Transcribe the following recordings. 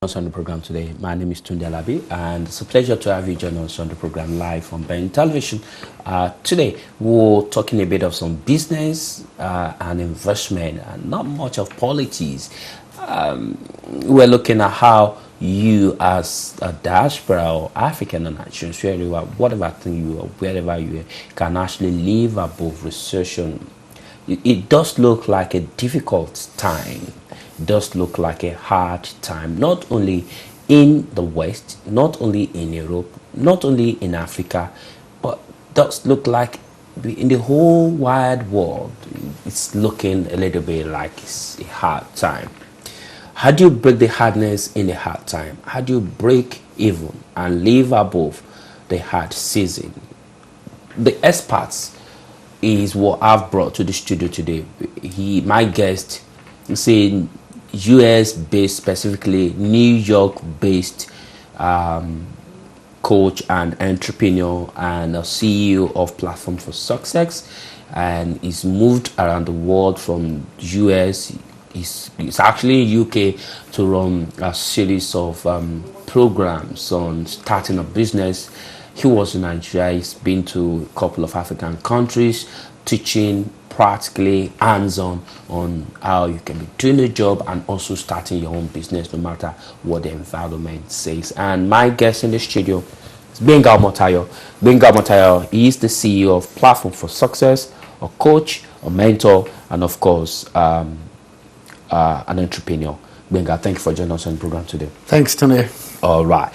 Us on the program today. My name is Tunde Alabi, and it's a pleasure to have you join us on the program live on Ben Television. Today, we're talking a bit of some business and investment, and not much of politics. We're looking at how you, as a diaspora or African or Nigerian, whatever thing you are, wherever you are, can actually live above recession. It does look like a difficult time. It does look like a hard time, not only in the West, not only in Europe, not only in Africa, but does look like in the whole wide world. It's looking a little bit like it's a hard time. How do you break the hardness in a hard time? How do you break even and live above the hard season? The experts is what I've brought to the studio today. My guest, is a US-based, specifically New York-based coach and entrepreneur and a CEO of Platform for Success, and he's moved around the world from US. He's actually in UK to run a series of programs on starting a business. He was in Nigeria. He's been to a couple of African countries, teaching practically hands-on on how you can be doing a job and also starting your own business, no matter what the environment says. And my guest in the studio is Benga Motayo. Benga Motayo is the CEO of Platform for Success, a coach, a mentor, and of course, an entrepreneur. Benga, thank you for joining us on the program today. Thanks, Tony. All right.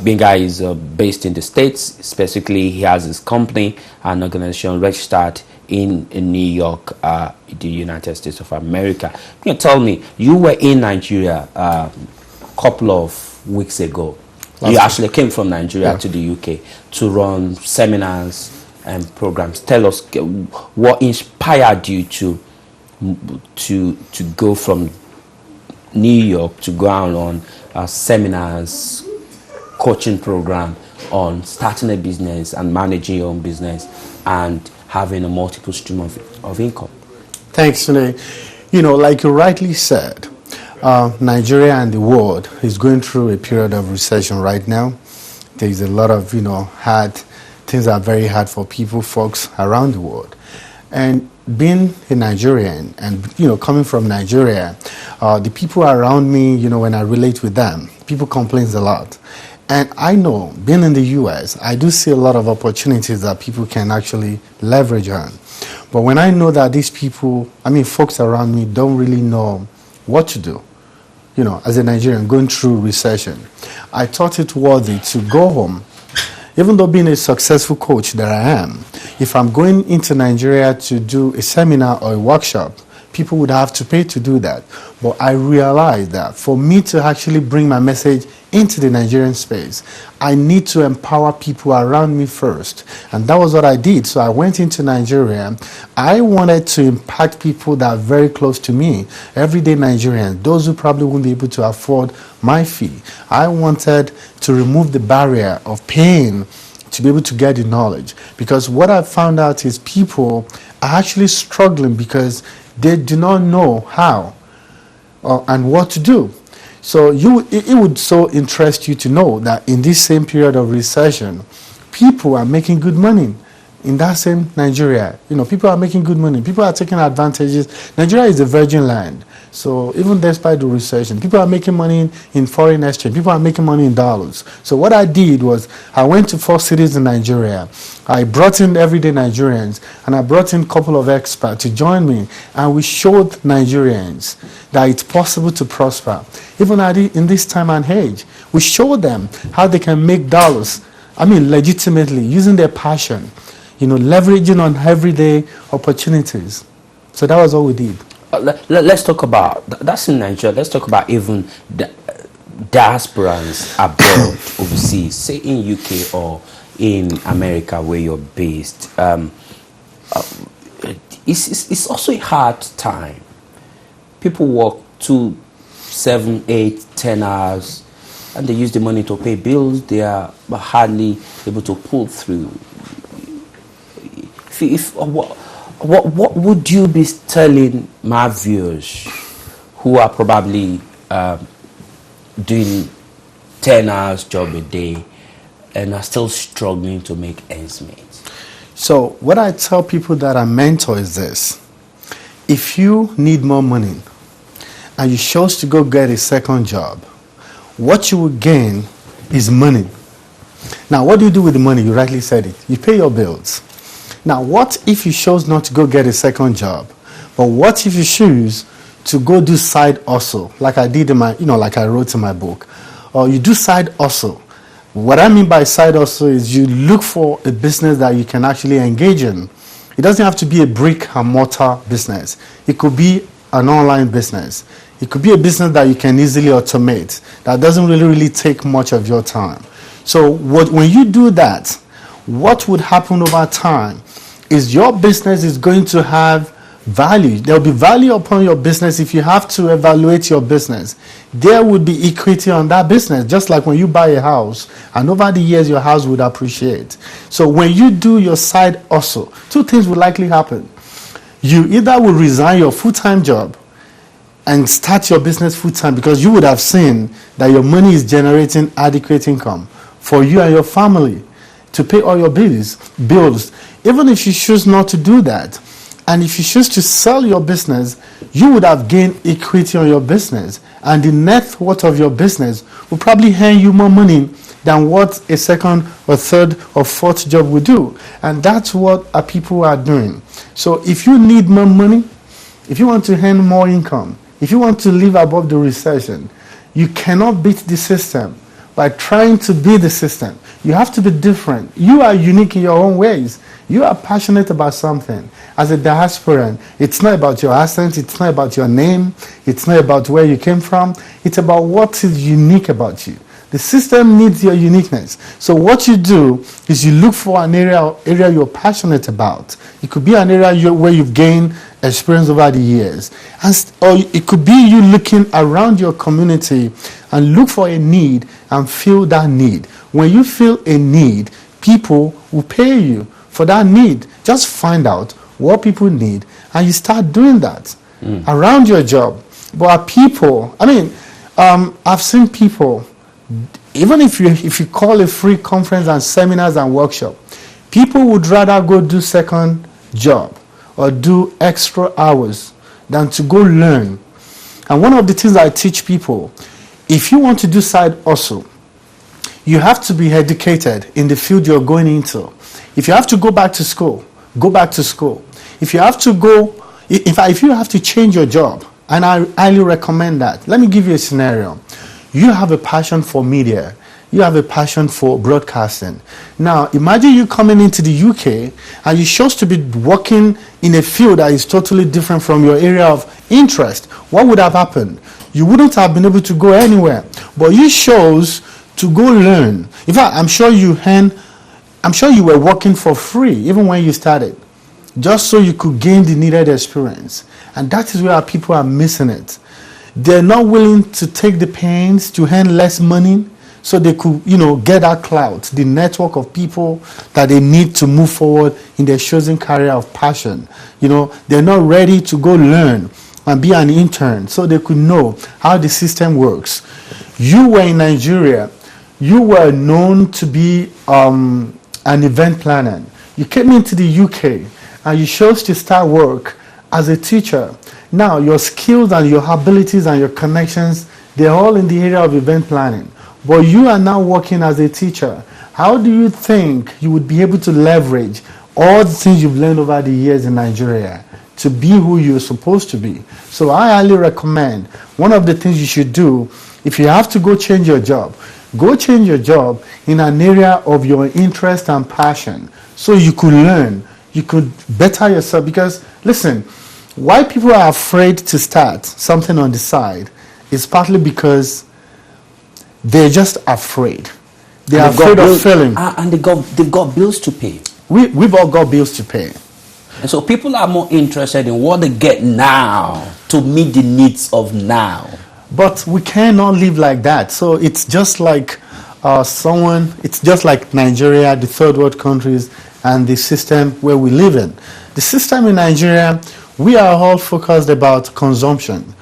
Benga is based in the States. Specifically, he has his company and organization registered in New York, the United States of America. You can tell me, you were in Nigeria a couple of weeks ago. You actually came from Nigeria to the UK to run seminars and programs. Tell us what inspired you to go from New York to go out on seminars, coaching program on starting a business and managing your own business and having a multiple stream of income. Thanks, Tony. Like you rightly said, Nigeria and the world is going through a period of recession right now. There's a lot of, hard things are very hard for folks around the world. And being a Nigerian and, coming from Nigeria, the people around me, when I relate with them, people complain a lot. And I know, being in the US, I do see a lot of opportunities that people can actually leverage on. But when I know that these people, folks around me don't really know what to do, as a Nigerian going through recession, I thought it worthy to go home. Even though being a successful coach that I am, if I'm going into Nigeria to do a seminar or a workshop, people would have to pay to do that. But I realized that for me to actually bring my message into the Nigerian space, I need to empower people around me first. And that was what I did. So I went into Nigeria. I wanted to impact people that are very close to me, everyday Nigerians, those who probably won't be able to afford my fee. I wanted to remove the barrier of paying to be able to get the knowledge. Because what I found out is people are actually struggling because they do not know how and what to do. So it would so interest you to know that in this same period of recession, people are making good money. In that same Nigeria, people are making good money. People are taking advantages. Nigeria is a virgin land. So even despite the recession, people are making money in foreign exchange. People are making money in dollars. So what I did was I went to 4 cities in Nigeria. I brought in everyday Nigerians, and I brought in a couple of experts to join me. And we showed Nigerians that it's possible to prosper. Even in this time and age, we showed them how they can make dollars, legitimately, using their passion, leveraging on everyday opportunities. So that was all we did. Let's talk about, that's in Nigeria, let's talk about even the diasporans abroad, overseas, say in UK or in America where you're based. It's also a hard time. People work 2, 7, 8, 10 hours and they use the money to pay bills. They are hardly able to pull through. What would you be telling my viewers who are probably doing 10 hours job a day and are still struggling to make ends meet? So what I tell people that I mentor is this. If you need more money and you chose to go get a second job, what you will gain is money. Now, what do you do with the money? You rightly said it. You pay your bills. Now, what if you chose not to go get a second job? But what if you choose to go do side hustle, like I did in my, like I wrote in my book, or you do side hustle? What I mean by side hustle is you look for a business that you can actually engage in. It doesn't have to be a brick and mortar business. It could be an online business. It could be a business that you can easily automate, that doesn't really take much of your time. So when you do that, what would happen over time is your business is going to have value. There will be value upon your business. If you have to evaluate your business, there would be equity on that business, just like when you buy a house, and over the years your house would appreciate. So when you do your side hustle, two things will likely happen. You either will resign your full-time job and start your business full-time, because you would have seen that your money is generating adequate income for you and your family to pay all your bills. Even if you choose not to do that, and if you choose to sell your business, you would have gained equity on your business, and the net worth of your business will probably earn you more money than what a second or third or fourth job would do. And that's what our people are doing. So if you need more money, if you want to earn more income, if you want to live above the recession, you cannot beat the system by trying to be the system. You have to be different. You are unique in your own ways. You are passionate about something. As a diasporan, it's not about your accent, it's not about your name, it's not about where you came from, it's about what is unique about you. The system needs your uniqueness. So what you do is you look for an area you're passionate about. It could be an area where you've gained experience over the years. Or it could be you looking around your community and look for a need and fill that need. When you feel a need, people will pay you for that need. Just find out what people need and you start doing that around your job. But people, I've seen people, even if you call a free conference and seminars and workshop, people would rather go do second job or do extra hours than to go learn. And one of the things I teach people, if you want to do side hustle, you have to be educated in the field you're going into. If you have to go back to school, go back to school. If you have to if you have to change your job, and I highly recommend that. Let me give you a scenario. You have a passion for media. You have a passion for broadcasting. Now, imagine you coming into the UK and you chose to be working in a field that is totally different from your area of interest. What would have happened? You wouldn't have been able to go anywhere. But you chose to go learn. In fact, I'm sure you were working for free even when you started, just so you could gain the needed experience. And that is where our people are missing it. They're not willing to take the pains to earn less money so they could, get that clout, the network of people that they need to move forward in their chosen career of passion. They're not ready to go learn and be an intern so they could know how the system works. You were in Nigeria. You were known to be an event planner. You came into the UK and you chose to start work as a teacher. Now, your skills and your abilities and your connections, they're all in the area of event planning. But you are now working as a teacher. How do you think you would be able to leverage all the things you've learned over the years in Nigeria to be who you're supposed to be? So I highly recommend, one of the things you should do, if you have to go change your job in an area of your interest and passion so you could learn, you could better yourself. Because, listen, why people are afraid to start something on the side is partly because they're just afraid. They're afraid of failing. And they've got bills to pay. We've all got bills to pay. And so people are more interested in what they get now to meet the needs of now. But we cannot live like that. So it's just like it's just like Nigeria, the third world countries, and the system where we live in. The system in Nigeria, we are all focused about consumption.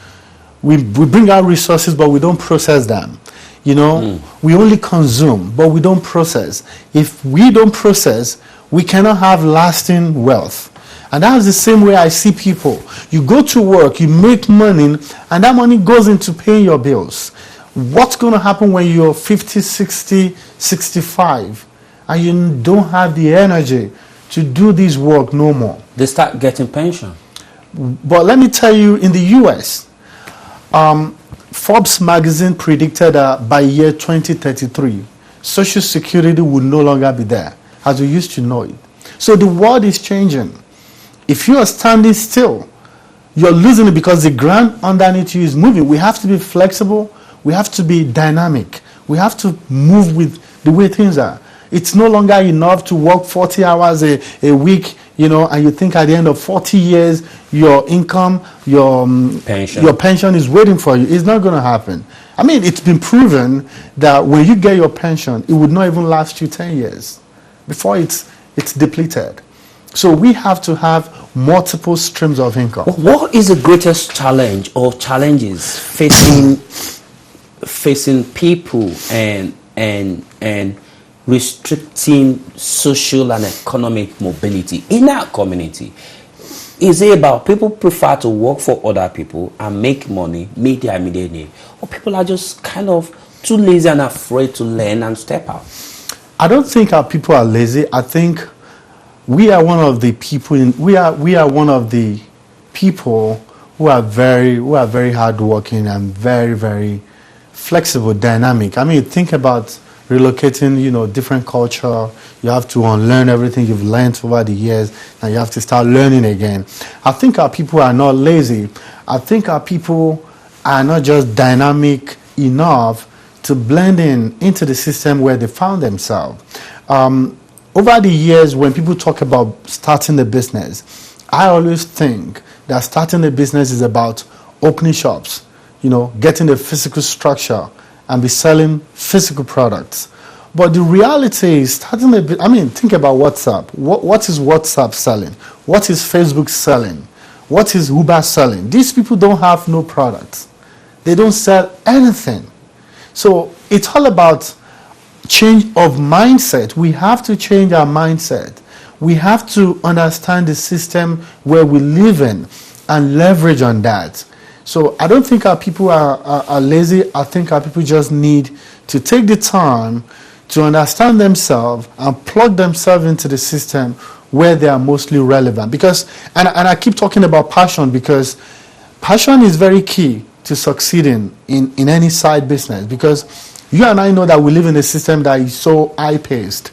We bring out resources, but we don't process them. We only consume, but we don't process. If we don't process, we cannot have lasting wealth. And that's the same way I see people. You go to work, you make money, and that money goes into paying your bills. What's going to happen when you're 50, 60, 65, and you don't have the energy to do this work no more? They start getting pension. But let me tell you, in the US, Forbes magazine predicted that by year 2033, Social Security will no longer be there as we used to know it. So the world is changing. If you are standing still, you're losing it because the ground underneath you is moving. We have to be flexible. We have to be dynamic. We have to move with the way things are. It's no longer enough to work 40 hours a week, and you think at the end of 40 years, your income, your pension is waiting for you. It's not going to happen. I mean, it's been proven that when you get your pension, it would not even last you 10 years before it's depleted. So we have to have multiple streams of income. What is the greatest challenge or challenges facing people and restricting social and economic mobility in our community? Is it about people prefer to work for other people and make money, meet their immediate need, or people are just kind of too lazy and afraid to learn and step out? I don't think our people are lazy. I think we are one of the people we are one of the people who are very hardworking and very, very flexible, dynamic. I mean, think about relocating, different culture. You have to unlearn everything you've learned over the years, and you have to start learning again. I think our people are not lazy. I think our people are not just dynamic enough to blend into the system where they found themselves. Over the years, when people talk about starting a business, I always think that starting a business is about opening shops, getting a physical structure and be selling physical products. But the reality is starting a bit, think about WhatsApp. What is WhatsApp selling? What is Facebook selling? What is Uber selling? These people don't have no products. They don't sell anything. So it's all about change of mindset. We have to change our mindset. We have to understand the system where we live in and leverage on that. So I don't think our people are lazy. I think our people just need to take the time to understand themselves and plug themselves into the system where they are mostly relevant. Because, and I keep talking about passion, because passion is very key to succeeding in any side business. Because you and I know that we live in a system that is so high-paced.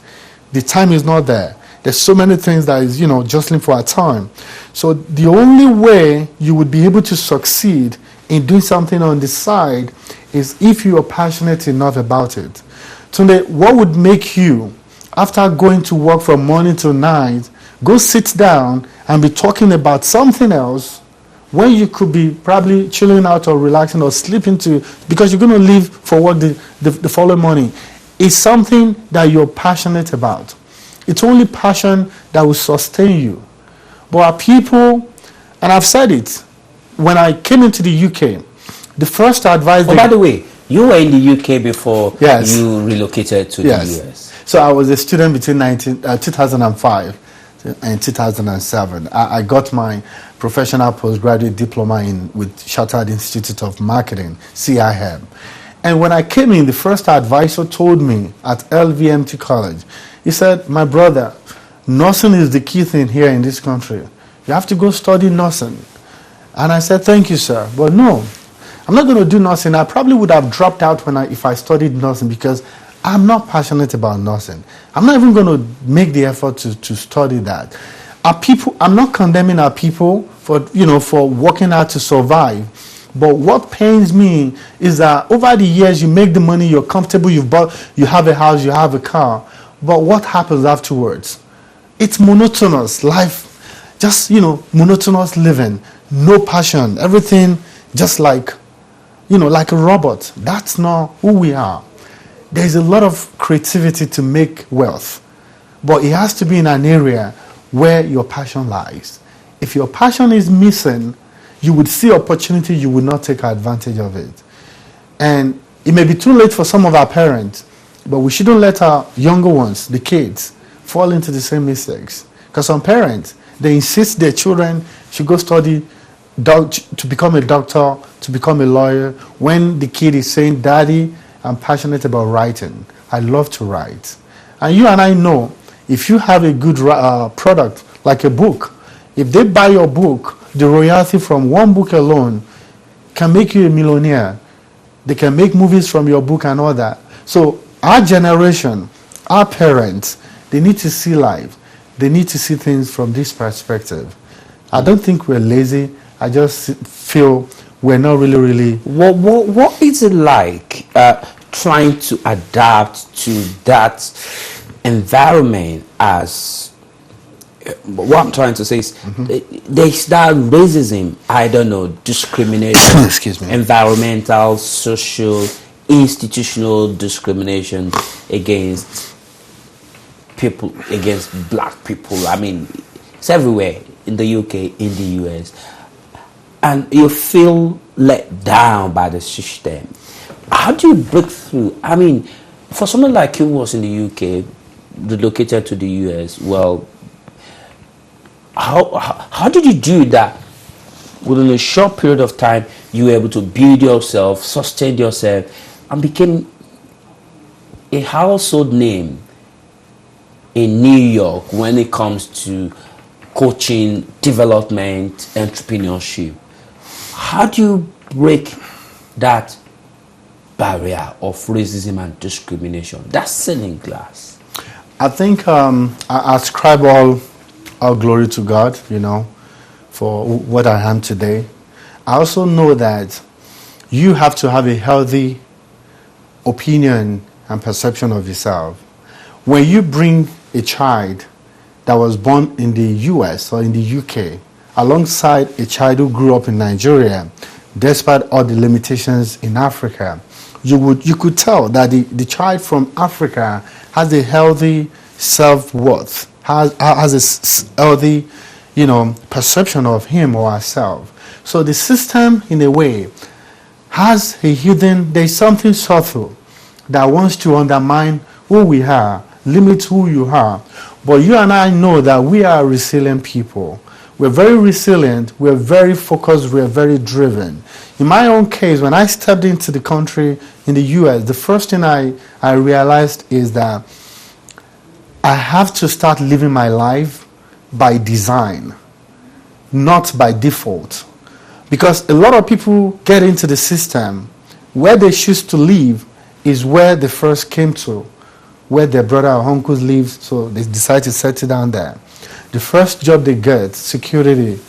The time is not there. There's so many things that is, jostling for our time. So the only way you would be able to succeed in doing something on the side is if you are passionate enough about it. Tunde, what would make you, after going to work from morning to night, go sit down and be talking about something else when you could be probably chilling out or relaxing or sleeping because you're going to leave for work the following morning? It's something that you're passionate about. It's only passion that will sustain you. But our people, and I've said it, when I came into the UK, the first advice... by the way, you were in the UK before yes. you relocated to yes. the US. So I was a student between 2005 and 2007. I got my professional postgraduate diploma with Chartered Institute of Marketing, CIM. And when I came in, the first advisor told me at LVMT College, he said, my brother, nursing is the key thing here in this country. You have to go study nursing. And I said, thank you, sir. But no, I'm not going to do nursing. I probably would have dropped out if I studied nursing because I'm not passionate about nursing. I'm not even going to make the effort to study that. Our people, I'm not condemning our people for working hard to survive. But what pains me is that over the years you make the money, you're comfortable, you have a house, you have a car. But what happens afterwards? It's monotonous life, just monotonous living, no passion, everything just like a robot. That's not who we are. There's a lot of creativity to make wealth, but it has to be in an area where your passion lies. If your passion is missing, you would see opportunity, you would not take advantage of it. And It may be too late for some of our parents, but we shouldn't let our younger ones, the kids, fall into the same mistakes. Because some parents, they insist their children should go study to become a doctor, to become a lawyer, when the kid is saying, Daddy, I'm passionate about writing. I love to write. And you and I know, if you have a good product, like a book, if they buy your book, the royalty from one book alone can make you a millionaire. They can make movies from your book and all that. So our generation, our parents, they need to see life. They need to see things from this perspective. I don't think we're lazy. I just feel we're not really. What is it like trying to adapt to that environment? As what I'm trying to say is, there's that racism, I don't know, discrimination, excuse me, environmental, social, institutional discrimination against people, against black people. I mean, it's everywhere in the UK, in the US, and you feel let down by the system. How do you break through? I mean, for someone like you who was in the UK, relocated to the US, well, how did you do that? Within a short period of time, you were able to build yourself, sustain yourself, and became a household name in New York when it comes to coaching, development, entrepreneurship. How do you break that barrier of racism and discrimination, that ceiling glass? I think I ascribe all glory to God, for what I am today. I also know that you have to have a healthy opinion and perception of yourself. When you bring a child that was born in the US or in the UK alongside a child who grew up in Nigeria, despite all the limitations in Africa, you could tell that the child from Africa has a healthy self-worth, has a healthy, perception of him or herself. So the system, in a way, has there's something subtle that wants to undermine who we are, limit who you are. But you and I know that we are resilient people. We're very resilient, we're very focused, we're very driven. In my own case, when I stepped into the country in the US, the first thing I realized is that I have to start living my life by design, not by default. Because a lot of people get into the system, where they choose to live is where they first came to, where their brother or uncles live, so they decide to settle down there. The first job they get, security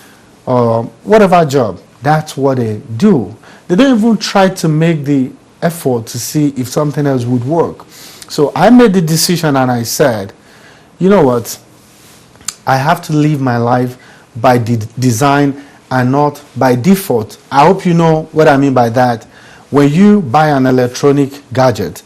or whatever job, that's what they do. They don't even try to make the effort to see if something else would work. So I made the decision and I said, you know what, I have to live my life by design and not by default. I hope you know what I mean by that. When you buy an electronic gadget,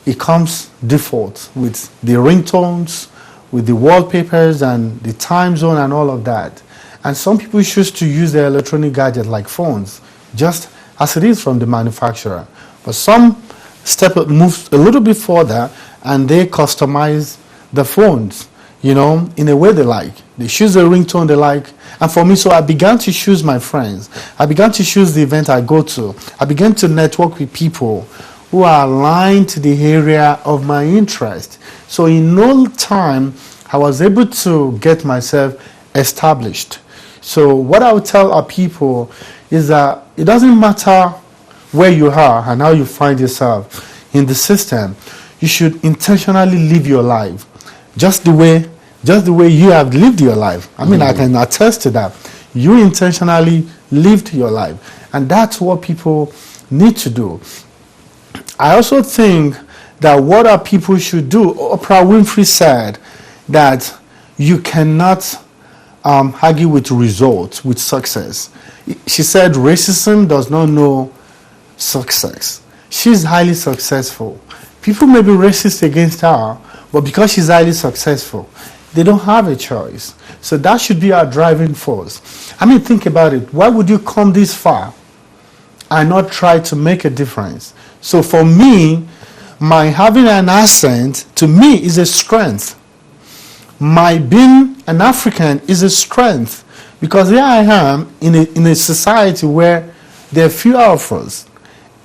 it comes default with the ringtones, with the wallpapers and the time zone and all of that. And some people choose to use their electronic gadget like phones, just as it is from the manufacturer. But some move a little bit further and they customize the phones, in a way they like. They choose the ringtone they like. And for me, so I began to choose my friends. I began to choose the event I go to. I began to network with people who are aligned to the area of my interest. So in no time, I was able to get myself established. So what I would tell our people is that it doesn't matter where you are and how you find yourself in the system. You should intentionally live your life just the way you have lived your life. I mean, I can attest to that. You intentionally lived your life. And that's what people need to do. I also think that what our people should do, Oprah Winfrey said that you cannot argue with results, with success. She said racism does not know success. She's highly successful. People may be racist against her, but because she's highly successful, they don't have a choice. So that should be our driving force. I mean, think about it. Why would you come this far and not try to make a difference. So for me, my having an accent, to me, is a strength. My being an African is a strength, because here I am in a society where there are few of us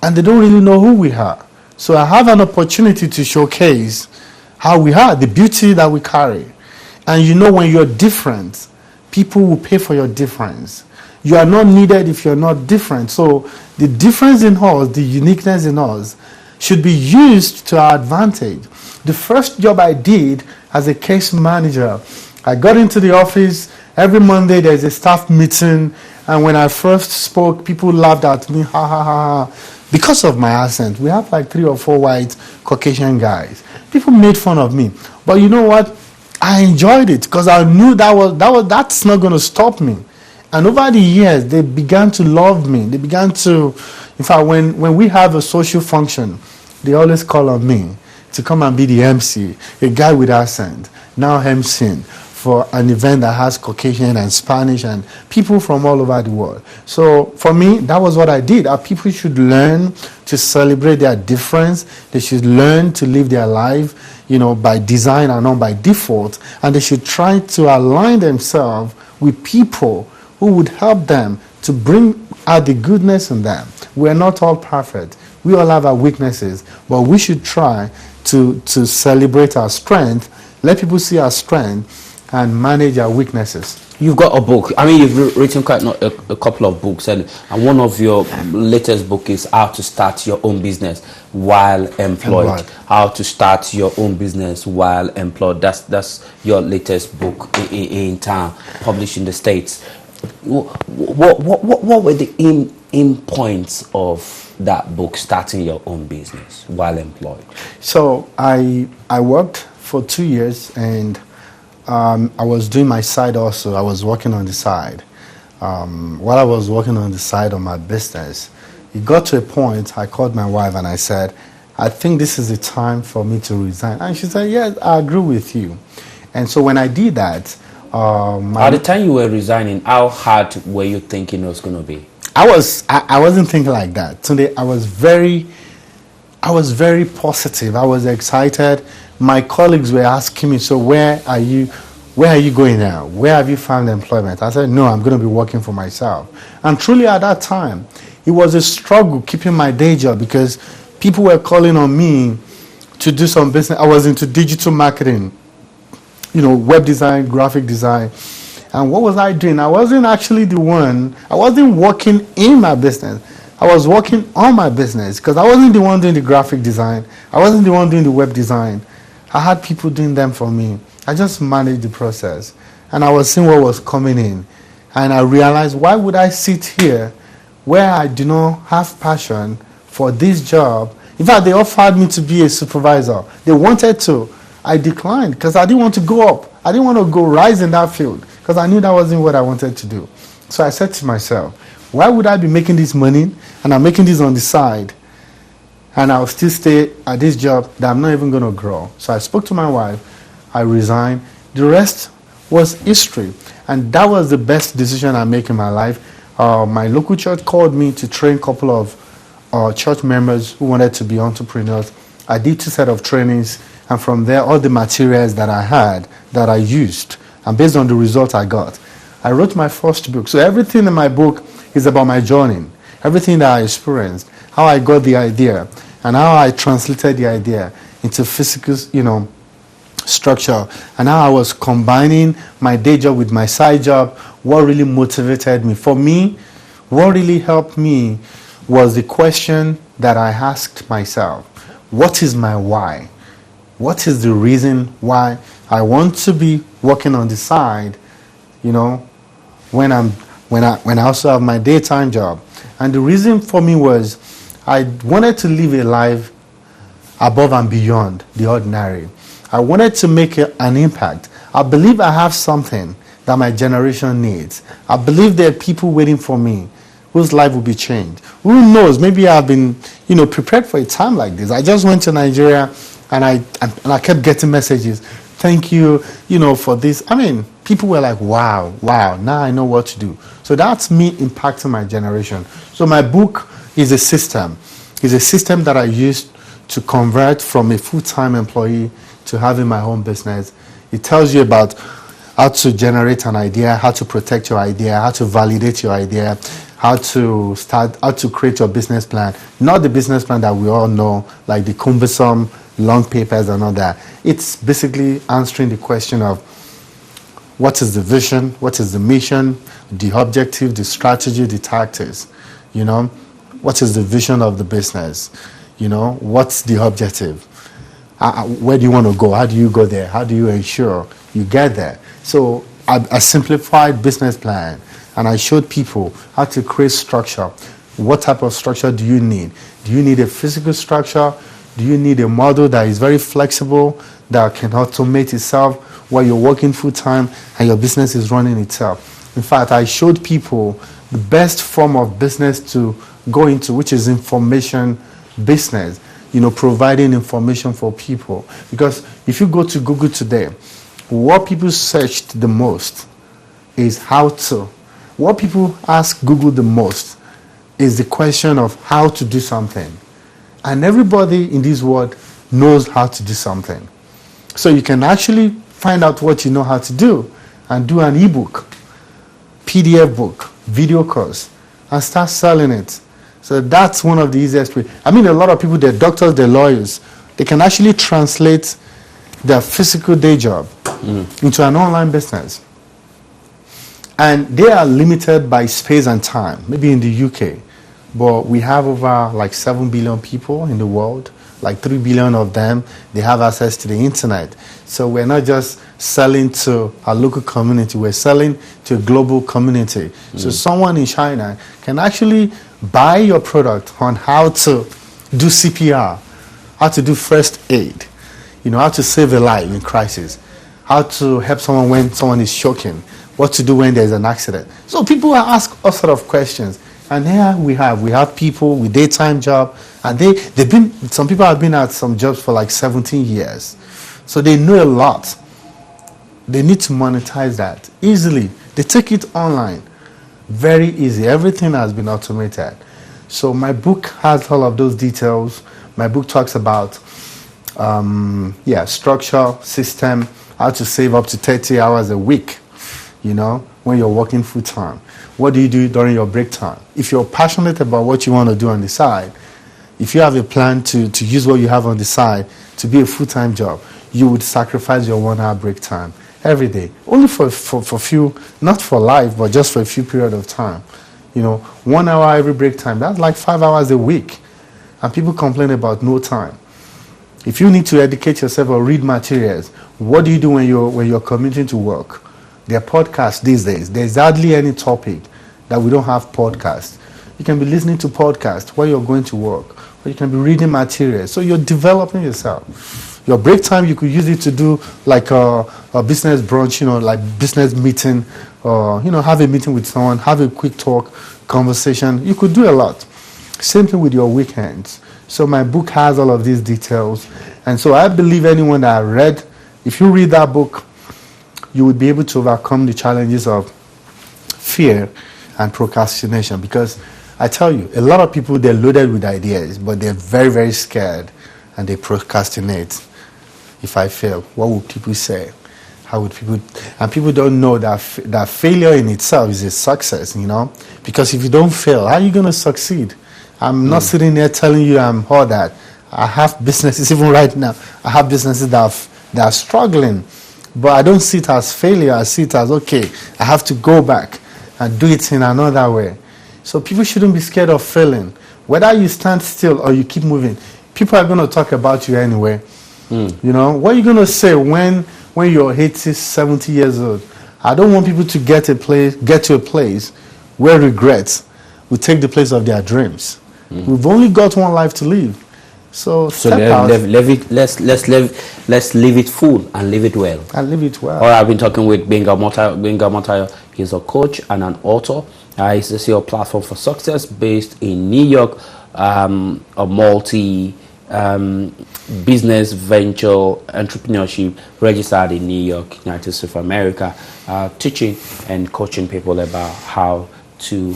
and they don't really know who we are. So I have an opportunity to showcase how we are, the beauty that we carry. And you know, when you're different, people will pay for your difference. You are not needed if you're not different. So the difference in us, the uniqueness in us, should be used to our advantage. The first job I did as a case manager, I got into the office. Every Monday there's a staff meeting, and when I first spoke, people laughed at me, ha ha ha, because of my accent. We have like 3 or 4 white Caucasian guys. People made fun of me, but you know what? I enjoyed it, because I knew that's not going to stop me. And over the years, they began to love me. They began to, in fact, when we have a social function, they always call on me to come and be the MC, a guy with accent, now MCing for an event that has Caucasian and Spanish and people from all over the world. So for me, that was what I did. Our people should learn to celebrate their difference. They should learn to live their life, by design and not by default. And they should try to align themselves with people who would help them to bring out the goodness in them. We're not all perfect. We all have our weaknesses, but we should try to celebrate our strength, let people see our strength, and manage our weaknesses. You've got a book. I mean, you've written quite a couple of books, and one of your latest book is How to Start Your Own Business While Employed. How to Start Your Own Business While Employed. That's your latest book in town, published in the States. What were the in points of that book, Starting Your Own Business While Employed? So I worked for 2 years, and I was doing my side also. I was working on the side. While I was working on the side of my business, it got to a point, I called my wife and I said, I think this is the time for me to resign. And she said, yes, I agree with you. And so when I did that, at the time you were resigning, how hard were you thinking it was going to be? I wasn't thinking like that. Today I was very positive. I was excited. My colleagues were asking me, so where are you going now? Where have you found employment? I said, no, I'm going to be working for myself. And truly at that time, it was a struggle keeping my day job, because people were calling on me to do some business. I was into digital marketing, web design, graphic design. And what was I doing? I wasn't actually I wasn't working in my business. I was working on my business, because I wasn't the one doing the graphic design. I wasn't the one doing the web design. I had people doing them for me. I just managed the process. And I was seeing what was coming in. And I realized, why would I sit here where I do not have passion for this job? In fact, they offered me to be a supervisor. They wanted to. I declined, because I didn't want to go up. I didn't want to go rise in that field, because I knew that wasn't what I wanted to do. So I said to myself, why would I be making this money, and I'm making this on the side, and I'll still stay at this job that I'm not even going to grow? So I spoke to my wife. I resigned. The rest was history. And that was the best decision I made in my life. My local church called me to train a couple of church members who wanted to be entrepreneurs. I did 2 sets of trainings, and from there, all the materials that I had, that I used, and based on the results I got, I wrote my first book. So everything in my book is about my journey, everything that I experienced, how I got the idea, and how I translated the idea into physical, structure, and how I was combining my day job with my side job. What really motivated me? For me, what really helped me was the question that I asked myself: what is my why? What is the reason why I want to be working on the side, when I also have my daytime job? And the reason for me was I wanted to live a life above and beyond the ordinary. I wanted to make an impact. I believe I have something that my generation needs. I believe there are people waiting for me whose life will be changed. Who knows? Maybe I've been, prepared for a time like this. I just went to Nigeria, and I kept getting messages. Thank you, for this. I mean, people were like, wow, now I know what to do. So that's me impacting my generation. So my book is a system. It's a system that I used to convert from a full-time employee to having my own business. It tells you about how to generate an idea, how to protect your idea, how to validate your idea, how to create your business plan. Not the business plan that we all know, like the cumbersome long papers and all that. It's basically answering the question of what is the vision, what is the mission, the objective, the strategy, the tactics. What is the vision of the business? What's the objective? Where do you want to go? How do you go there? How do you ensure you get there? So I simplified business plan, and I showed people how to create structure. What type of structure do you need? Do you need a physical structure? Do you need a model that is very flexible, that can automate itself while you're working full-time and your business is running itself? In fact, I showed people the best form of business to go into, which is information business, providing information for people. Because if you go to Google today, what people searched the most is how to. What people ask Google the most is the question of how to do something. And everybody in this world knows how to do something. So you can actually find out what you know how to do and do an ebook, PDF book, video course, and start selling it. So that's one of the easiest ways. I mean, a lot of people, they're doctors, they're lawyers, they can actually translate their physical day job into an online business. And they are limited by space and time, maybe in the UK. But we have over like 7 billion people in the world. Like 3 billion of them, they have access to the internet. So we're not just selling to our local community, we're selling to a global community. So someone in China can actually buy your product on how to do CPR, how to do first aid, how to save a life in crisis, how to help someone when someone is choking, what to do when there's an accident. So people ask all sort of questions. And here we have people with daytime job, and some people have been at some jobs for like 17 years. So they know a lot. They need to monetize that easily. They take it online. Very easy. Everything has been automated. So my book has all of those details. My book talks about structure, system, how to save up to 30 hours a week, when you're working full time. What do you do during your break time? If you're passionate about what you want to do on the side, if you have a plan to use what you have on the side to be a full-time job, you would sacrifice your 1 hour break time every day. Only for few, not for life, but just for a few period of time. 1 hour every break time, that's like 5 hours a week. And people complain about no time. If you need to educate yourself or read materials, what do you do when you're commuting to work? There are podcasts these days. There's hardly any topic that we don't have podcasts. You can be listening to podcasts while you're going to work, or you can be reading materials. So you're developing yourself. Your break time, you could use it to do like a business brunch, like business meeting, or, have a meeting with someone, have a quick talk, conversation. You could do a lot. Same thing with your weekends. So my book has all of these details. And so I believe anyone that read, if you read that book, you would be able to overcome the challenges of fear and procrastination. Because I tell you, a lot of people, they're loaded with ideas, but they're very, very scared, and they procrastinate. If I fail, what would people say? How would people... And people don't know that failure in itself is a success, Because if you don't fail, how are you going to succeed? I'm not sitting there telling you I'm all that. I have businesses, even right now, I have businesses that are struggling. But I don't see it as failure. I see it as, okay, I have to go back and do it in another way. So people shouldn't be scared of failing. Whether you stand still or you keep moving, people are going to talk about you anyway. What are you going to say when you're 80, 70 years old? I don't want people to get to a place where regrets will take the place of their dreams. We've only got one life to live. So let's live it full and live it well. And live it well. All right, I've been talking with Benga Motayo. He's a coach and an author. He's a platform for success based in New York, a multi business venture entrepreneurship, registered in New York, United States of America, teaching and coaching people about how to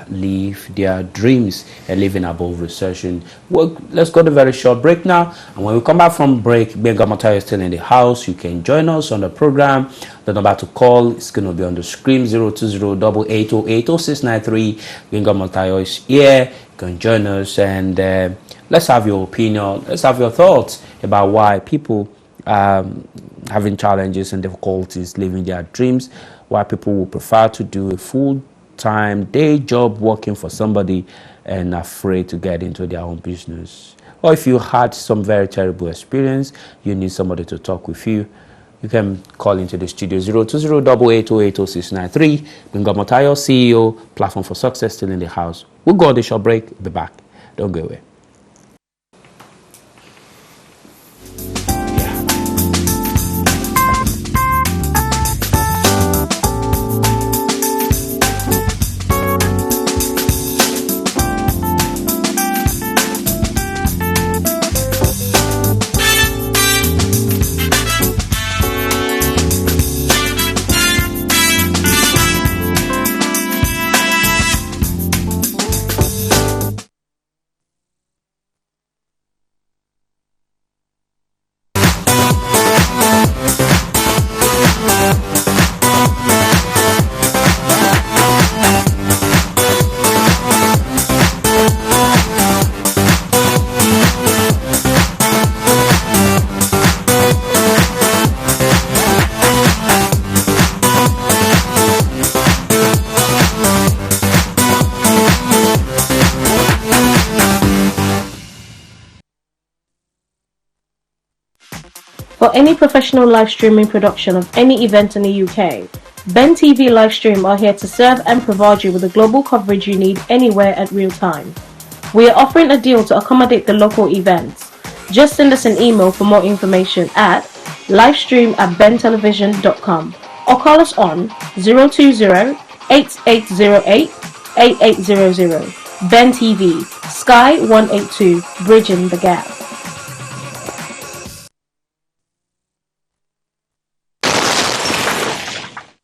live their dreams and living above recession. Well, let's go to a very short break now, and when we come back from break, Benga Motayo is still in the house. You can join us on the program. The number to call is going to be on the screen: 020-8808-0693. Benga Motayo is here. You can join us, and let's have your opinion. Let's have your thoughts about why people having challenges and difficulties living their dreams, why people will prefer to do a full-time day job working for somebody and afraid to get into their own business. Or if you had some very terrible experience, you need somebody to talk with you, you can call into the studio: 020-8808-0693. Benga Motayo, CEO, Platform for Success, still in the house. We'll go on the short break. Be back. Don't go away. For any professional live streaming production of any event in the UK, Ben TV Livestream are here to serve and provide you with the global coverage you need anywhere at real time. We are offering a deal to accommodate the local events. Just send us an email for more information at livestream@bentelevision.com or call us on 020-8808-8800. Ben TV, Sky 182, Bridging the Gap.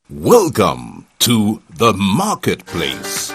Welcome to The Marketplace.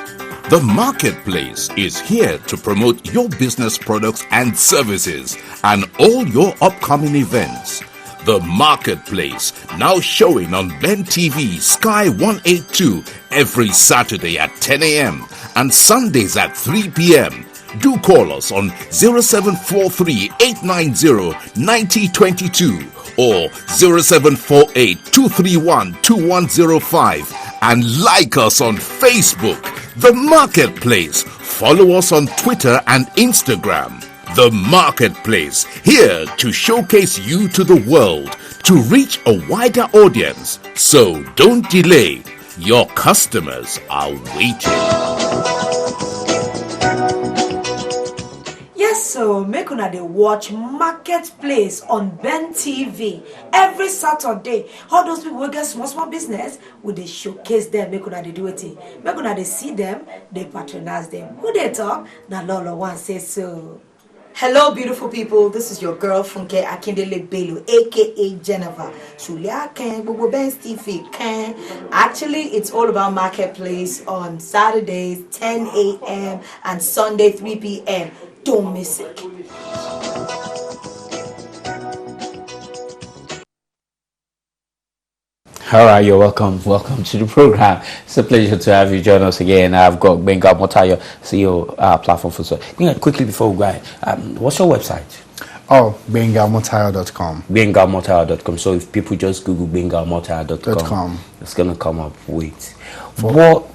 The Marketplace is here to promote your business products and services and all your upcoming events. The Marketplace, now showing on Ben TV Sky 182 every Saturday at 10 a.m. and Sundays at 3 p.m. Do call us on 0743-890-9022 or 0748-231-2105 and like us on Facebook, The Marketplace. Follow us on Twitter and Instagram. The Marketplace, here to showcase you to the world, to reach a wider audience. So don't delay. Your customers are waiting. So make una dey watch Marketplace on Ben TV every Saturday. All those people who get small business, we dey showcase them. Make una dey do it. Make una dey see them, they patronize them. Who they talk? Na Lolo one say so. Hello, beautiful people. This is your girl Funke Akindele Bello, aka Jennifer. Actually, it's all about Marketplace on Saturdays 10 a.m. and Sunday 3 p.m. Don't miss it. All right, you're welcome. Welcome to the program. It's a pleasure to have you join us again. I've got Benga Motayo, CEO, Platform for Success. Quickly before we go, what's your website? Oh, bengamotayo.com. bengamotayo.com. So if people just Google bengamotayo.com, it's going to come up with. What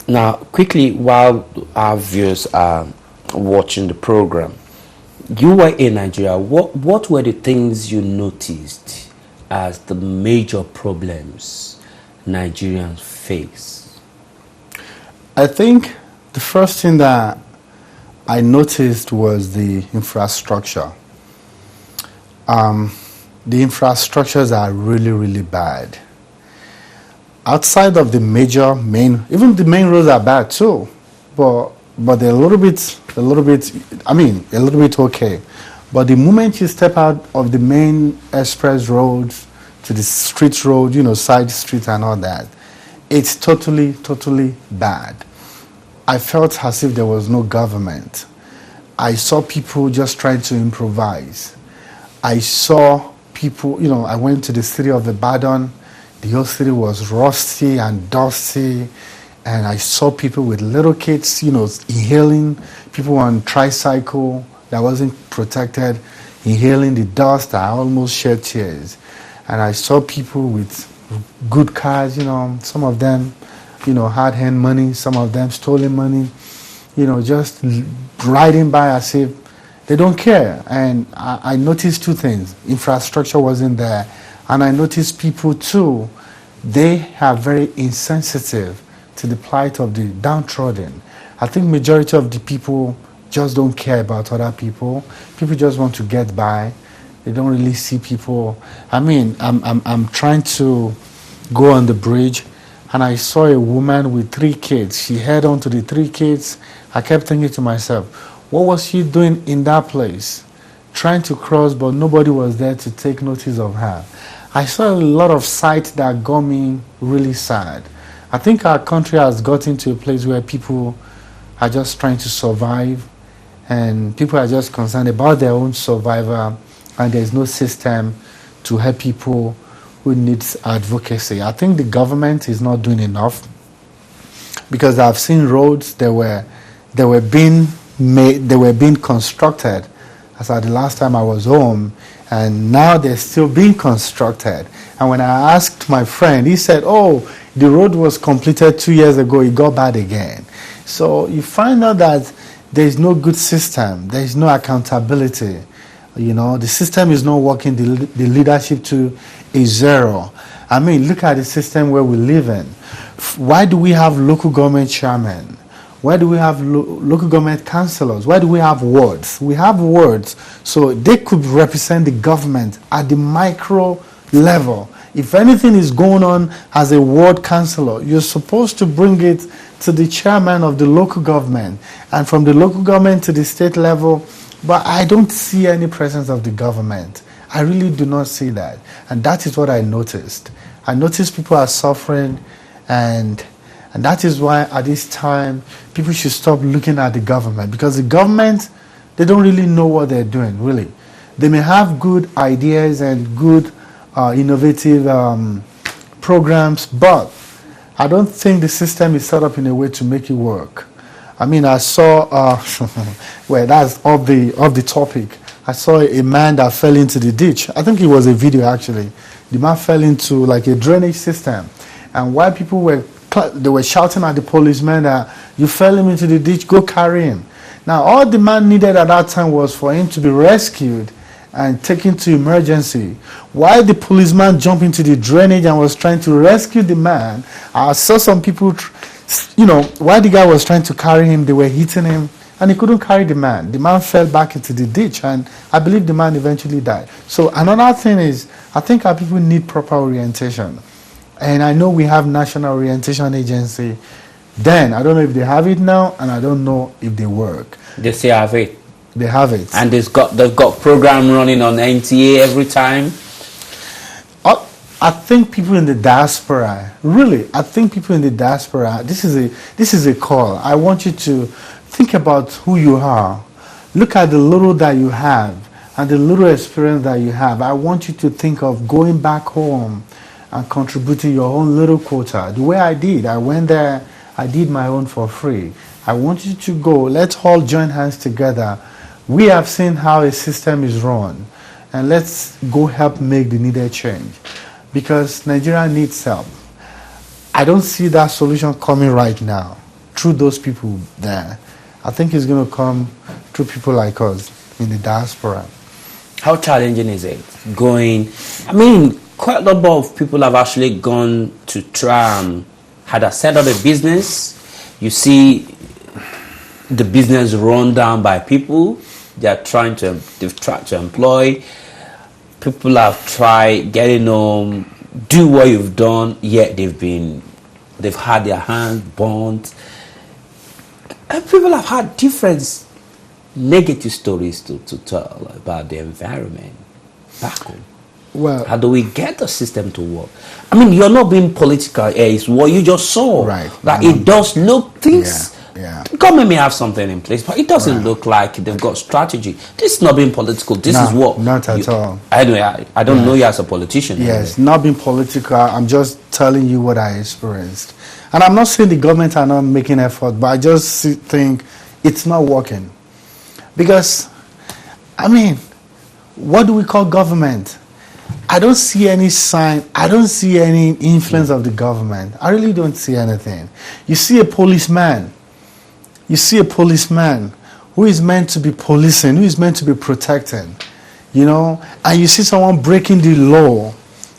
now? Quickly, while our viewers are watching the program, you were in Nigeria. What were the things you noticed as the major problems Nigerians face? I think the first thing that I noticed was the infrastructure. The infrastructures are really, really bad. Outside of the even the main roads are bad too, but they're a little bit okay. But the moment you step out of the main express roads to the street road, side street and all that, it's totally, totally bad. I felt as if there was no government. I saw people just trying to improvise. I saw people, I went to the city of Ibadan. The whole city was rusty and dusty. And I saw people with little kids, inhaling, people on tricycle that wasn't protected, inhaling the dust. I almost shed tears. And I saw people with good cars, some of them, hard-hand money, some of them stolen money, just riding by as if they don't care. And I noticed two things. Infrastructure wasn't there. And I noticed people too, they are very insensitive to the plight of the downtrodden. I think majority of the people just don't care about other people. People just want to get by. They don't really see people. I mean, I'm trying to go on the bridge, and I saw a woman with 3 kids. She held on to the 3 kids. I kept thinking to myself, what was she doing in that place? Trying to cross, but nobody was there to take notice of her. I saw a lot of sights that got me really sad. I think our country has gotten to a place where people are just trying to survive, and people are just concerned about their own survival, and there's no system to help people who needs advocacy. I think the government is not doing enough, because I've seen roads that were being constructed as at the last time I was home, and now they're still being constructed. And when I asked my friend, he said, oh, the road was completed 2 years ago, it got bad again. So you find out that there's no good system, there's no accountability. The system is not working, the leadership too is zero. I mean, look at the system where we live in. Why do we have local government chairmen? Why do we have local government councillors? Why do we have wards? We have wards so they could represent the government at the micro level. If anything is going on as a ward councillor, you're supposed to bring it to the chairman of the local government, and from the local government to the state level. But I don't see any presence of the government. I really do not see that. And that is what I noticed. I noticed people are suffering, and that is why at this time people should stop looking at the government, because the government, they don't really know what they're doing, really. They may have good ideas and good innovative programs, but I don't think the system is set up in a way to make it work. I mean, I saw, well, that's off the topic. I saw a man that fell into the ditch. I think it was a video, actually. The man fell into like a drainage system. And while people they were shouting at the policeman that you fell him into the ditch, go carry him. Now, all the man needed at that time was for him to be rescued and taken to emergency. While the policeman jumped into the drainage and was trying to rescue the man, I saw some people, while the guy was trying to carry him, they were hitting him, and he couldn't carry the man. The man fell back into the ditch, and I believe the man eventually died. So another thing is, I think our people need proper orientation. And I know we have National Orientation Agency. Then, I don't know if they have it now, and I don't know if they work. They still have it. They have it. And they've got program running on NTA every time. I think people in the diaspora, really, this is a call. I want you to think about who you are. Look at the little that you have and the little experience that you have. I want you to think of going back home and contributing your own little quota. The way I did, I went there, I did my own for free. I want you to go. Let's all join hands together. We have seen how a system is run, and let's go help make the needed change, because Nigeria needs help. I don't see that solution coming right now through those people there. I think it's going to come through people like us in the diaspora. How challenging is it going? I mean, quite a number of people have actually gone to try and had set up a business. You see the business run down by people. They've tried to employ. People have tried getting home, do what you've done, yet they've had their hands burnt. And people have had different negative stories to tell about the environment back home? Well, How do we get the system to work? I mean, you're not being political. It's what you just saw. Right. That it does look things. Yeah. Government may have something in place, but it doesn't look like they've got strategy. This is not being political. This No, is what. not at all. Anyway, I don't know you as a politician. Yes, anyway. not being political. I'm just telling you what I experienced. And I'm not saying the government are not making effort, but I just think it's not working. Because, I mean, what do we call government? I don't see any sign. I don't see any influence of the government. I really don't see anything. You see a policeman. You see a policeman who is meant to be policing, who is meant to be protecting, you know, and you see someone breaking the law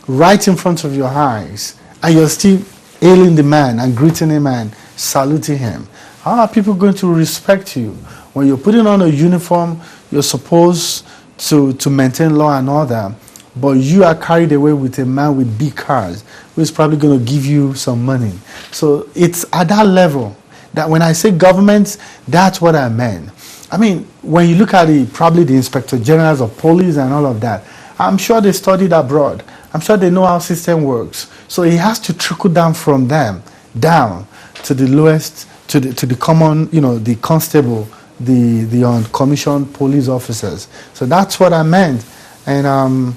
right in front of your eyes, and you're still hailing the man and greeting him and saluting him. How are people going to respect you? When you're putting on a uniform, you're supposed to maintain law and order, but you are carried away with a man with big cars who is probably going to give you some money. So it's at that level that when I say government, that's what I meant. I mean, when you look at probably the inspector generals of police and all of that, I'm sure they studied abroad. I'm sure they know how system works. So it has to trickle down from them, down to the lowest, to the common, you know, the constable, the uncommissioned police officers. So that's what I meant. And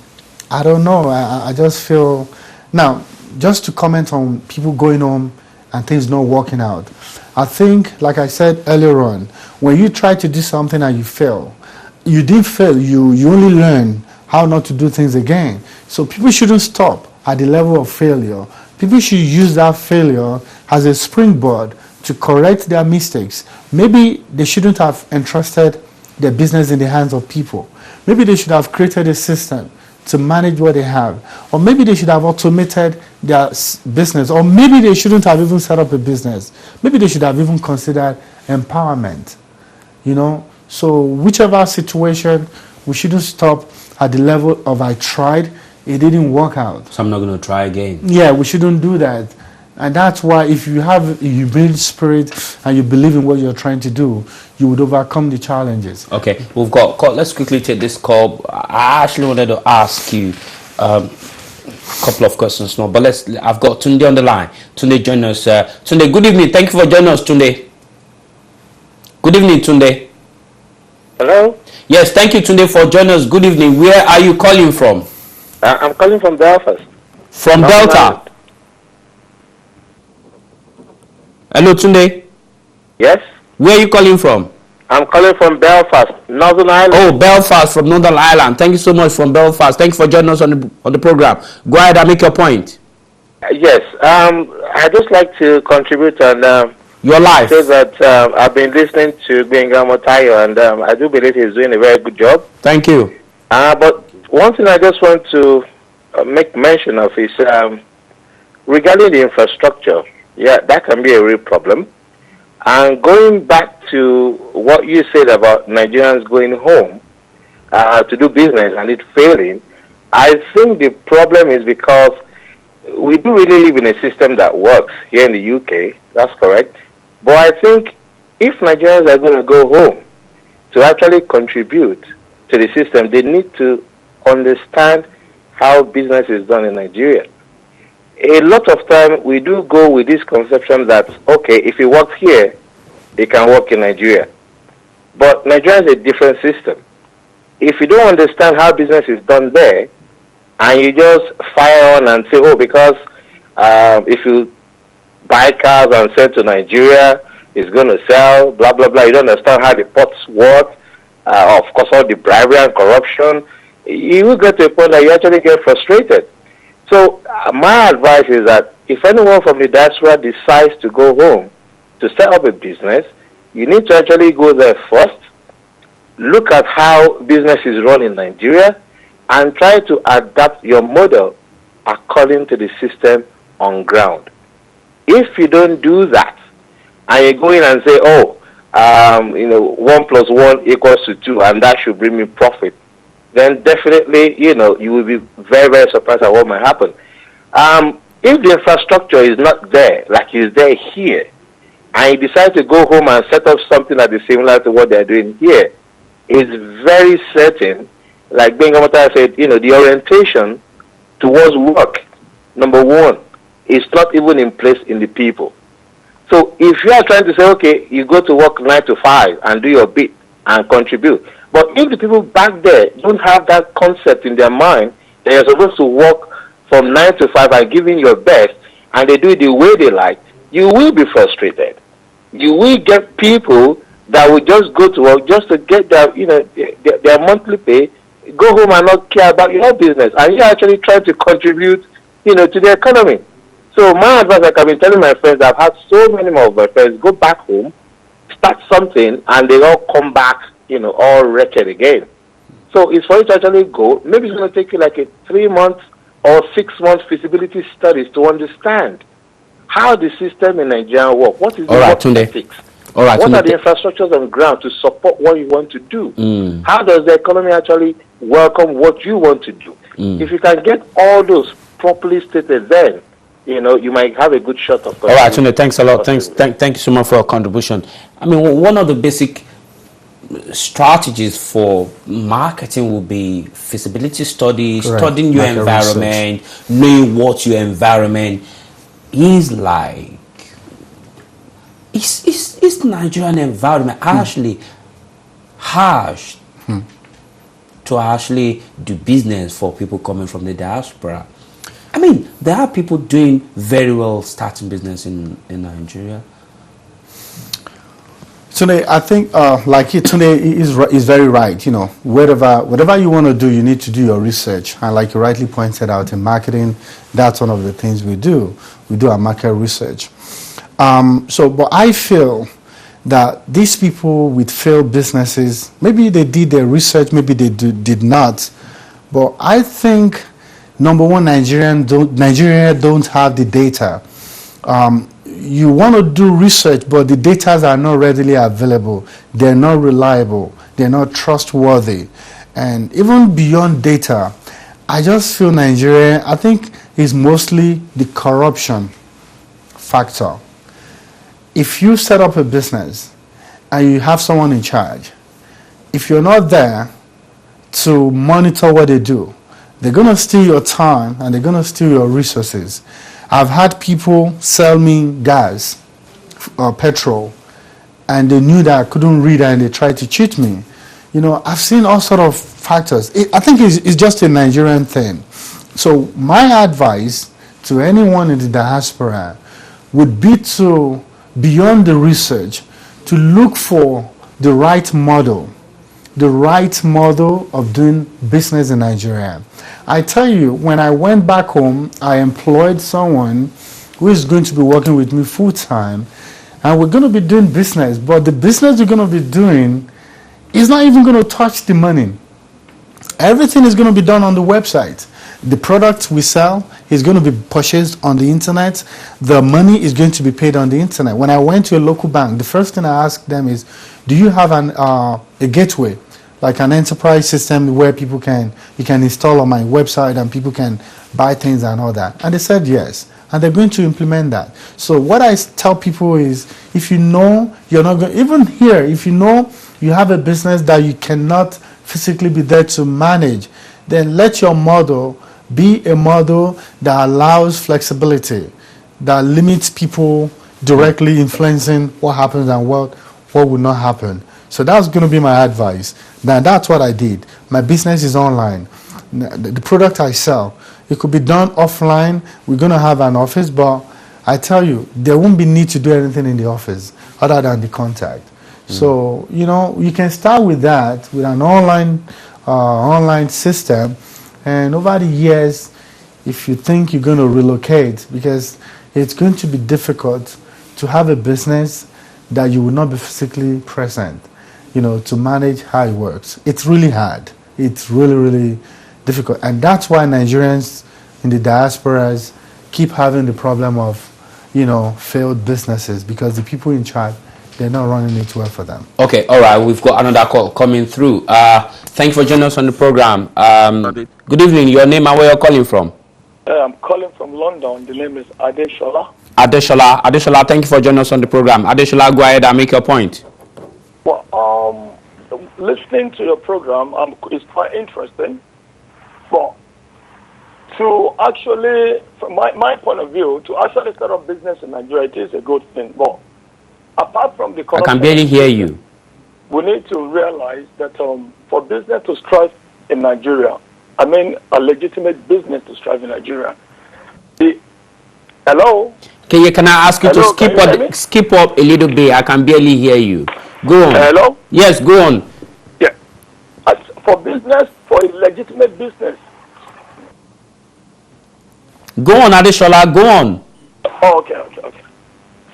I don't know. I just feel... Now, just to comment on people going home and things not working out. I think, like I said earlier on, when you try to do something and you fail, you didn't fail. You only learn how not to do things again. So people shouldn't stop at the level of failure. People should use that failure as a springboard to correct their mistakes. Maybe they shouldn't have entrusted their business in the hands of people. Maybe they should have created a system to manage what they have. Or maybe they should have automated their business. Or maybe they shouldn't have even set up a business. Maybe they should have even considered empowerment. You know? So whichever situation, we shouldn't stop at the level of I tried, it didn't work out. So I'm not going to try again. Yeah, we shouldn't do that. And that's why if you have a humility spirit and you believe in what you're trying to do, you would overcome the challenges. Okay, we've got call. Let's quickly take this call. I actually wanted to ask you a couple of questions more, but I've got Tunde on the line. Tunde, join us. Tunde, good evening. Thank you for joining us, Tunde. Good evening, Tunde. Hello? Yes, thank you, Tunde, for joining us. Good evening. Where are you calling from? I'm calling from Belfast. From Delta. Hello, Tunde. Yes? Where are you calling from? I'm calling from Belfast, Northern Ireland. Oh, Belfast from Northern Ireland. Thank you so much from Belfast. Thank you for joining us on the program. Go ahead and make your point. Yes. I'd just like to contribute on Your life. say that I've been listening to Benga Motayo, and I do believe he's doing a very good job. Thank you. But one thing I just want to make mention of is regarding the infrastructure. Yeah, that can be a real problem. And going back to what you said about Nigerians going home to do business and it failing, I think the problem is because we do really live in a system that works here in the UK. That's correct. But I think if Nigerians are going to go home to actually contribute to the system, they need to understand how business is done in Nigeria. A lot of time we do go with this conception that, okay, if it works here, it can work in Nigeria. But Nigeria is a different system. If you don't understand how business is done there, and you just fire on and say, oh, because if you buy cars and send to Nigeria, it's going to sell, blah, blah, blah. You don't understand how the ports work, of course, all the bribery and corruption. You will get to a point that you actually get frustrated. So my advice is that if anyone from the diaspora decides to go home to set up a business, you need to actually go there first, look at how business is run in Nigeria, and try to adapt your model according to the system on ground. If you don't do that, and you go in and say, oh, 1 + 1 = 2, and that should bring me profit, then definitely, you will be very, very surprised at what might happen. If the infrastructure is not there, like it's there here, and you decide to go home and set up something that is similar to what they're doing here, is very certain, like Ben Gamata said, the orientation towards work, number one, is not even in place in the people. So if you are trying to say, okay, you go to work 9 to 5 and do your bit and contribute, but if the people back there don't have that concept in their mind that you're supposed to work from 9 to 5 and giving your best, and they do it the way they like, you will be frustrated. You will get people that will just go to work just to get their monthly pay, go home and not care about your business, and you're actually trying to contribute, to the economy. So my advice, like I've been telling my friends, I've had so many of my friends go back home, start something, and they all come back, all wrecked again. So it's for you to actually go. Maybe it's going to take you like a 3-month or 6-month feasibility studies to understand how the system in Nigeria works. What is the work ethics? All right, what are the infrastructures on the ground to support what you want to do? How does the economy actually welcome what you want to do? If you can get all those properly stated, then you might have a good shot of. All right, Tunde, thanks a lot. Thank you so much for your contribution. I mean, one of the basic strategies for marketing will be feasibility studies, studying your environment, knowing what your environment is like. Is Nigerian environment actually harsh to actually do business for people coming from the diaspora? I mean, there are people doing very well starting business in Nigeria. Tunde, I think, Tunde is very right. Whatever you want to do, you need to do your research. And like you rightly pointed out, in marketing, that's one of the things we do. We do our market research. But I feel that these people with failed businesses, maybe they did their research, maybe they did not. But I think, number one, Nigeria don't have the data. You want to do research, but the data are not readily available. They're not reliable. They're not trustworthy. And even beyond data, I just feel Nigeria, I think, is mostly the corruption factor. If you set up a business and you have someone in charge, if you're not there to monitor what they do, they're going to steal your time and they're going to steal your resources. I've had people sell me gas or petrol, and they knew that I couldn't read and they tried to cheat me. I've seen all sort of factors. I think it's just a Nigerian thing. So my advice to anyone in the diaspora would be to, beyond the research, to look for the right model of doing business in Nigeria. I tell you, when I went back home, I employed someone who is going to be working with me full time, and we're going to be doing business, but the business we're going to be doing is not even going to touch the money. Everything is going to be done on the website. The product we sell is going to be purchased on the internet. The money is going to be paid on the internet. When I went to a local bank, the first thing I asked them is, do you have a gateway, like an enterprise system where you can install on my website and people can buy things and all that? And they said yes, and they're going to implement that. So what I tell people is, if you know you're not going, even here, if you know you have a business that you cannot physically be there to manage, then let your model be a model that allows flexibility, that limits people directly influencing what happens and what will not happen. So that's going to be my advice. Now that's what I did. My business is online. The product I sell, it could be done offline. We're going to have an office, but I tell you, there won't be need to do anything in the office other than the contact. So, you can start with that, with an online system, and over the years, if you think you're going to relocate, because it's going to be difficult to have a business that you will not be physically present, to manage how it works. It's really hard. It's really, really difficult. And that's why Nigerians in the diasporas keep having the problem of, failed businesses, because the people in charge, they're not running it well for them. Okay, all right. We've got another call coming through. Thank you for joining us on the program. Good evening. Your name and where you're calling from? I'm calling from London. The name is Adeshola. Adeshola, thank you for joining us on the program. Adeshola, go ahead and make your point. Well, listening to your program is quite interesting. But to actually, from my point of view, to actually start up business in Nigeria, it is a good thing. But apart from the I can barely hear you. We need to realize that for business to strive in Nigeria, I mean a legitimate business to strive in Nigeria. Hello? Can I ask you Hello, to skip up a little bit? I can barely hear you. Go on. Hello? Yes, go on. Yeah. For business, for a legitimate business. Go on, Adeshola, go on. Oh, okay.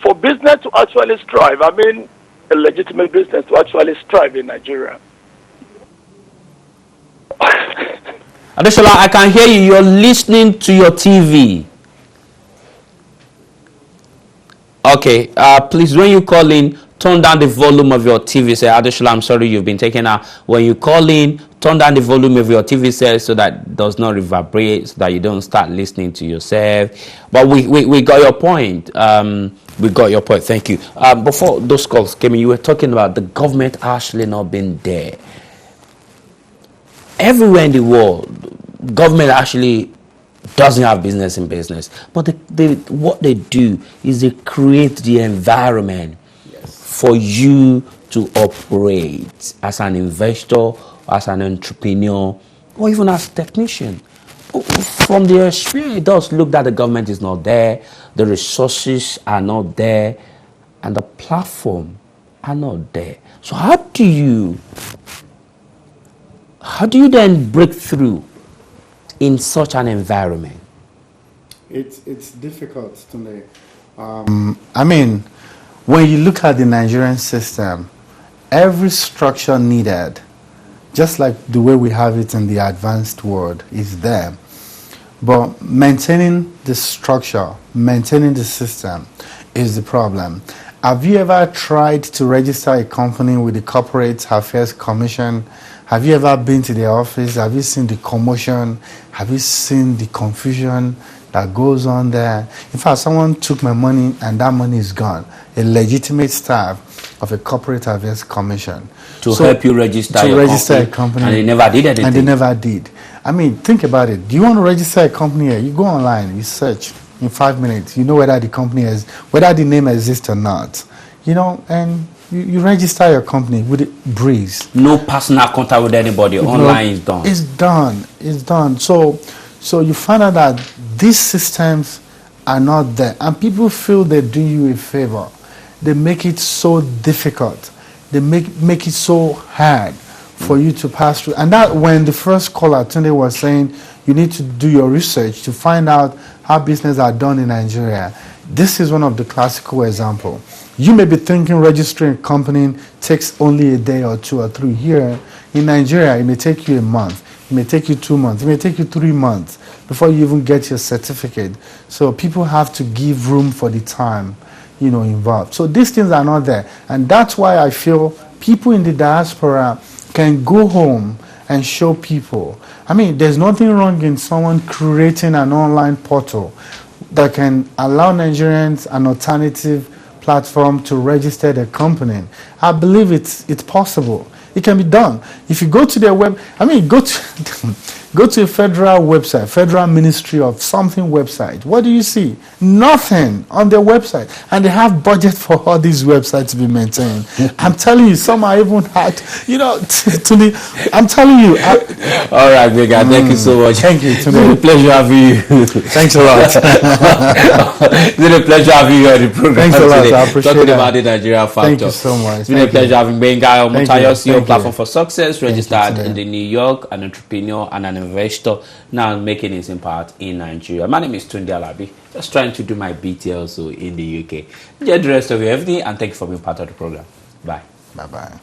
For business to actually strive, I mean a legitimate business to actually strive in Nigeria. Adeshola, I can hear you. You're listening to your TV. Okay, please, when you call in, turn down the volume of your TV set. Adeshola, I'm sorry you've been taken out. When you call in, turn down the volume of your TV set so that it does not reverberate, so that you don't start listening to yourself. But we got your point. We got your point. Thank you. Before those calls came in, you were talking about the government actually not being there. Everywhere in the world, government actually doesn't have business in business. But what they do is they create the environment for you to operate as an investor, as an entrepreneur, or even as a technician. From the experience, it does look that the government is not there, the resources are not there, and the platform are not there. So how do you then break through in such an environment? It's difficult to make. I mean, when you look at the Nigerian system, every structure needed, just like the way we have it in the advanced world, is there. But maintaining the structure, maintaining the system is the problem. Have you ever tried to register a company with the Corporate Affairs Commission? Have you ever been to the office? Have you seen the commotion? Have you seen the confusion that goes on there? In fact, someone took my money and that money is gone. A legitimate staff of a Corporate Affairs Commission. To help you register a company. And they never did anything. And they never did. I mean, think about it. Do you want to register a company here? You go online, you search in 5 minutes. You know whether whether the name exists or not. You know, and you register your company with a breeze. No personal contact with anybody. Online is done. It's done. So you find out that these systems are not there. And people feel they do you a favor. They make it so difficult. They make it so hard for you to pass through. And that when the first caller, Tunde, was saying you need to do your research to find out how business are done in Nigeria. This is one of the classical examples. You may be thinking registering a company takes only a day or 2 or 3 here. In Nigeria, it may take you a month. It may take you 2 months. It may take you 3 months before you even get your certificate. So people have to give room for the time, involved. So these things are not there. And that's why I feel people in the diaspora can go home and show people. I mean, there's nothing wrong in someone creating an online portal that can allow Nigerians an alternative platform to register their company. I believe it's possible. It can be done. If you go to their go to a federal website, Federal Ministry of something website. What do you see? Nothing on their website. And they have budget for all these websites to be maintained. I'm telling you, some are even hard, I'm telling you. All right, Vega, thank you so much. Thank you. It's been a pleasure having you. Thanks a lot. It's been a pleasure having you on the program. Thanks a lot. Today, I appreciate talking that. about the Nigeria factor. Thank you so much. It's been a pleasure having Benga Omotayo, CEO Platform you. for Success, registered you, in the New York, an entrepreneur and an investor, now making his impact in Nigeria. My name is Tunde Alabi, just trying to do my BT also in the UK. Enjoy the rest of your evening and thank you for being part of the program. Bye. Bye-bye.